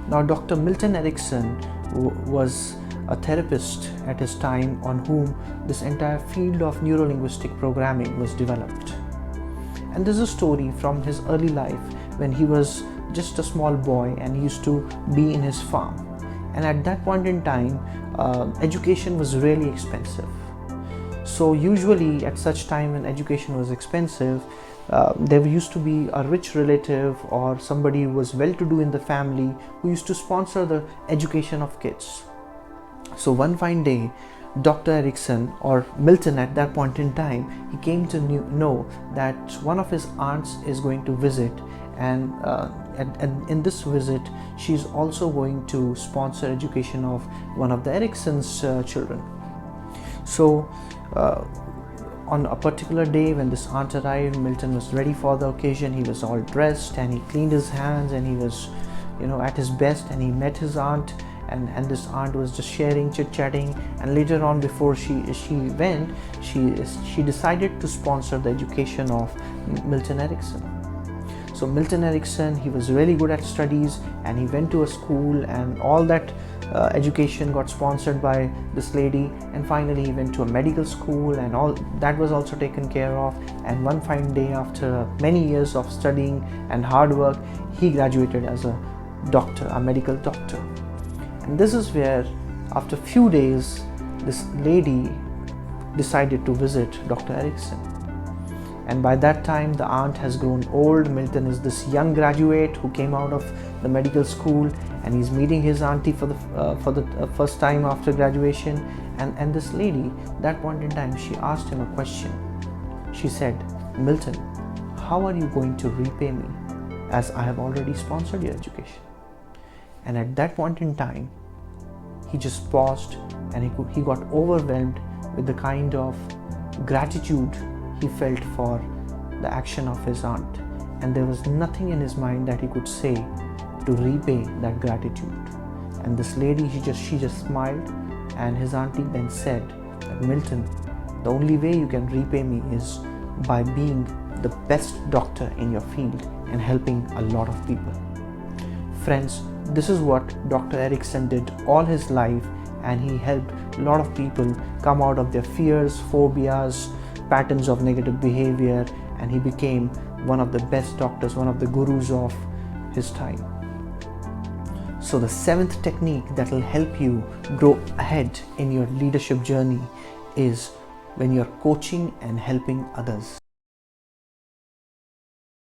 Now, Dr. Milton Erickson was a therapist at his time on whom this entire field of neuro-linguistic programming was developed. And there's a story from his early life when he was just a small boy and he used to be in his farm. And at that point in time, education was really expensive. So usually at such time when education was expensive, there used to be a rich relative or somebody who was well-to-do in the family who used to sponsor the education of kids. So one fine day, Dr. Erickson, or Milton at that point in time, he came to know that one of his aunts is going to visit, and in this visit she's also going to sponsor education of one of the Erickson's children. So on a particular day when this aunt arrived, Milton was ready for the occasion. He was all dressed and he cleaned his hands and he was at his best, and he met his aunt, and this aunt was just sharing, chit-chatting, and later on, before she went, she decided to sponsor the education of Milton Erickson. So Milton Erickson, he was really good at studies and he went to a school, and all that education got sponsored by this lady, and finally he went to a medical school and all that was also taken care of. And one fine day, after many years of studying and hard work, he graduated as a doctor, a medical doctor. And this is where, after a few days, this lady decided to visit Dr. Erickson. And by that time, the aunt has grown old. Milton is this young graduate who came out of the medical school, and he's meeting his auntie for the first time after graduation. And this lady, that point in time, she asked him a question. She said, "Milton, how are you going to repay me, as I have already sponsored your education?" And at that point in time, he just paused, and he got overwhelmed with the kind of gratitude he felt for the action of his aunt, and there was nothing in his mind that he could say to repay that gratitude. And this lady, she just smiled, and his auntie then said that, "Milton, the only way you can repay me is by being the best doctor in your field and helping a lot of people." Friends, this is what Dr. Erickson did all his life, and he helped a lot of people come out of their fears, phobias, patterns of negative behavior, and he became one of the best doctors, one of the gurus of his time. So the seventh technique that will help you grow ahead in your leadership journey is when you're coaching and helping others.